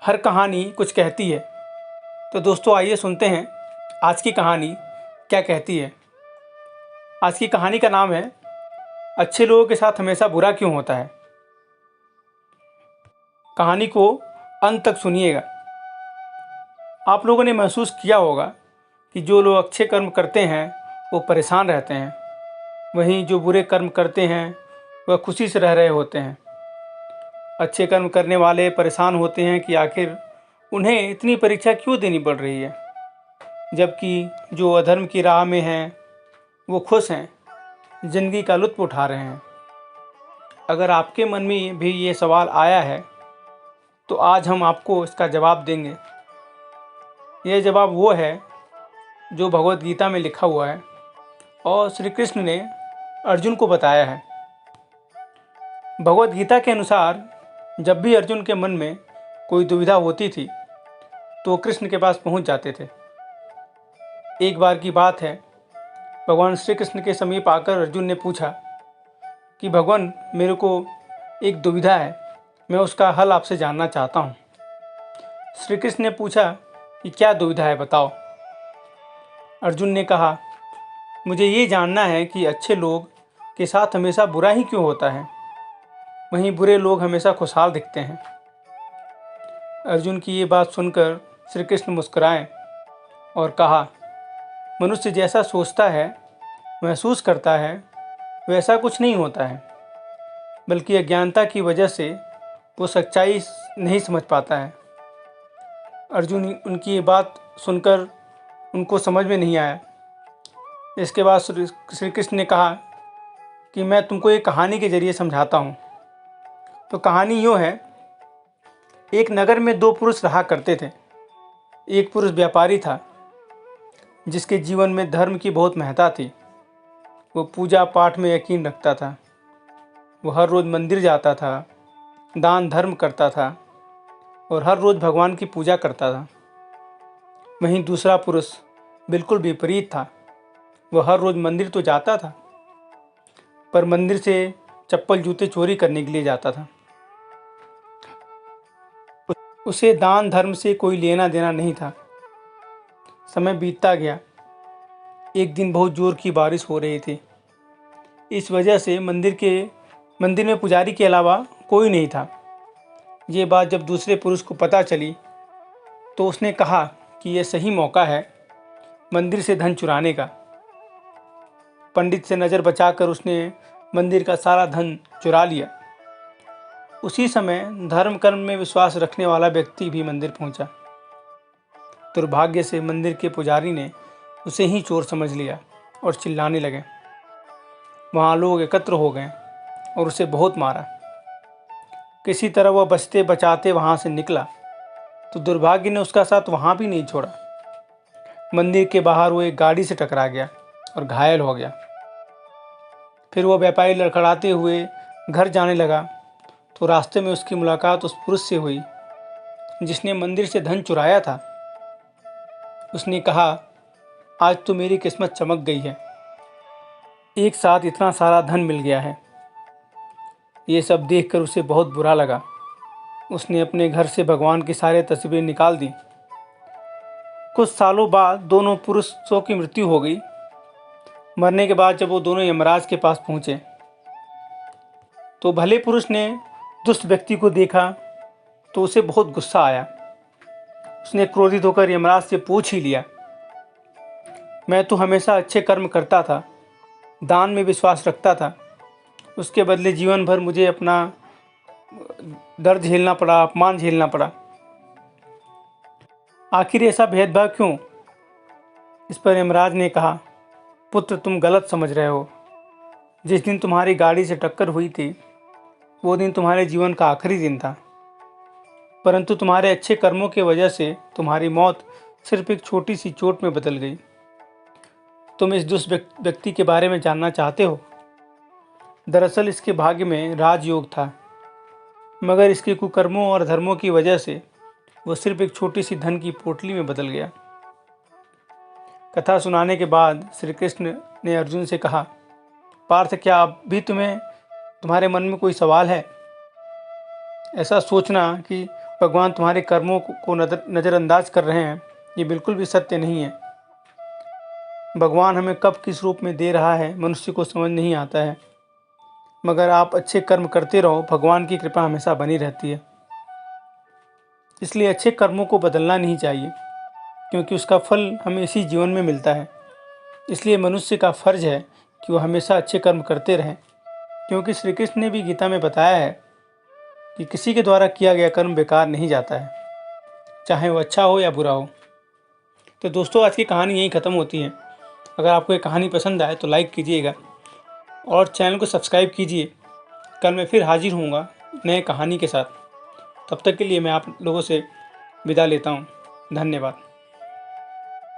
हर कहानी कुछ कहती है। तो दोस्तों आइए सुनते हैं आज की कहानी क्या कहती है। आज की कहानी का नाम है अच्छे लोगों के साथ हमेशा बुरा क्यों होता है। कहानी को अंत तक सुनिएगा। आप लोगों ने महसूस किया होगा कि जो लोग अच्छे कर्म करते हैं वो परेशान रहते हैं, वहीं जो बुरे कर्म करते हैं वह खुशी से रह रहे होते हैं। अच्छे कर्म करने वाले परेशान होते हैं कि आखिर उन्हें इतनी परीक्षा क्यों देनी पड़ रही है, जबकि जो अधर्म की राह में हैं वो खुश हैं, ज़िंदगी का लुत्फ़ उठा रहे हैं। अगर आपके मन में भी ये सवाल आया है तो आज हम आपको इसका जवाब देंगे। यह जवाब वो है जो भगवत गीता में लिखा हुआ है और श्री कृष्ण ने अर्जुन को बताया है। भगवत गीता के अनुसार जब भी अर्जुन के मन में कोई दुविधा होती थी तो कृष्ण के पास पहुंच जाते थे। एक बार की बात है, भगवान श्री कृष्ण के समीप आकर अर्जुन ने पूछा कि भगवान मेरे को एक दुविधा है, मैं उसका हल आपसे जानना चाहता हूँ। श्री कृष्ण ने पूछा कि क्या दुविधा है बताओ। अर्जुन ने कहा मुझे ये जानना है कि अच्छे लोग के साथ हमेशा बुरा ही क्यों होता है, वहीं बुरे लोग हमेशा खुशहाल दिखते हैं। अर्जुन की ये बात सुनकर श्री कृष्ण मुस्कुराए और कहा मनुष्य जैसा सोचता है, महसूस करता है, वैसा कुछ नहीं होता है, बल्कि अज्ञानता की वजह से वो सच्चाई नहीं समझ पाता है। अर्जुन उनकी ये बात सुनकर उनको समझ में नहीं आया। इसके बाद श्री कृष्ण ने कहा कि मैं तुमको एक कहानी के जरिए समझाता हूँ। तो कहानी यूँ है, एक नगर में दो पुरुष रहा करते थे। एक पुरुष व्यापारी था जिसके जीवन में धर्म की बहुत महत्ता थी। वो पूजा पाठ में यकीन रखता था, वो हर रोज़ मंदिर जाता था, दान धर्म करता था और हर रोज़ भगवान की पूजा करता था। वहीं दूसरा पुरुष बिल्कुल विपरीत था। वह हर रोज़ मंदिर तो जाता था पर मंदिर से चप्पल जूते चोरी करने के लिए जाता था। उसे दान धर्म से कोई लेना देना नहीं था। समय बीतता गया। एक दिन बहुत जोर की बारिश हो रही थी। इस वजह से मंदिर में पुजारी के अलावा कोई नहीं था। ये बात जब दूसरे पुरुष को पता चली तो उसने कहा कि यह सही मौका है मंदिर से धन चुराने का। पंडित से नज़र बचाकर उसने मंदिर का सारा धन चुरा लिया। उसी समय धर्म कर्म में विश्वास रखने वाला व्यक्ति भी मंदिर पहुंचा। दुर्भाग्य से मंदिर के पुजारी ने उसे ही चोर समझ लिया और चिल्लाने लगे। वहाँ लोग एकत्र हो गए और उसे बहुत मारा। किसी तरह वह बचते बचाते वहाँ से निकला तो दुर्भाग्य ने उसका साथ वहाँ भी नहीं छोड़ा। मंदिर के बाहर वो एक गाड़ी से टकरा गया और घायल हो गया। फिर वह व्यापारी लड़खड़ाते हुए घर जाने लगा तो रास्ते में उसकी मुलाकात उस पुरुष से हुई जिसने मंदिर से धन चुराया था। उसने कहा आज तो मेरी किस्मत चमक गई है, एक साथ इतना सारा धन मिल गया है। ये सब देखकर उसे बहुत बुरा लगा। उसने अपने घर से भगवान की सारी तस्वीरें निकाल दी। कुछ सालों बाद दोनों पुरुषों की मृत्यु हो गई। मरने के बाद जब वो दोनों यमराज के पास पहुँचे तो भले पुरुष ने दुष्ट व्यक्ति को देखा तो उसे बहुत गुस्सा आया। उसने क्रोधित होकर यमराज से पूछ ही लिया, मैं तो हमेशा अच्छे कर्म करता था, दान में विश्वास रखता था, उसके बदले जीवन भर मुझे अपना दर्द झेलना पड़ा, अपमान झेलना पड़ा। आखिर ऐसा भेदभाव क्यों? इस पर यमराज ने कहा, पुत्र तुम गलत समझ रहे हो। जिस दिन तुम्हारी गाड़ी से टक्कर हुई थी वो दिन तुम्हारे जीवन का आखिरी दिन था, परंतु तुम्हारे अच्छे कर्मों की वजह से तुम्हारी मौत सिर्फ एक छोटी सी चोट में बदल गई। तुम इस दुष्ट व्यक्ति के बारे में जानना चाहते हो? दरअसल इसके भाग्य में राजयोग था, मगर इसके कुकर्मों और धर्मों की वजह से वह सिर्फ एक छोटी सी धन की पोटली में बदल गया। कथा सुनाने के बाद श्री कृष्ण ने अर्जुन से कहा, पार्थ क्या अब भी तुम्हारे मन में कोई सवाल है? ऐसा सोचना कि भगवान तुम्हारे कर्मों को नज़रअंदाज कर रहे हैं, ये बिल्कुल भी सत्य नहीं है। भगवान हमें कब किस रूप में दे रहा है मनुष्य को समझ नहीं आता है, मगर आप अच्छे कर्म करते रहो, भगवान की कृपा हमेशा बनी रहती है। इसलिए अच्छे कर्मों को बदलना नहीं चाहिए, क्योंकि उसका फल हमें इसी जीवन में मिलता है। इसलिए मनुष्य का फर्ज है कि वो हमेशा अच्छे कर्म करते रहें, क्योंकि श्री कृष्ण ने भी गीता में बताया है कि किसी के द्वारा किया गया कर्म बेकार नहीं जाता है, चाहे वो अच्छा हो या बुरा हो। तो दोस्तों, आज की कहानी यहीं ख़त्म होती है। अगर आपको ये कहानी पसंद आए तो लाइक कीजिएगा और चैनल को सब्सक्राइब कीजिए। कल मैं फिर हाजिर होऊंगा नए कहानी के साथ। तब तक के लिए मैं आप लोगों से विदा लेता हूँ। धन्यवाद।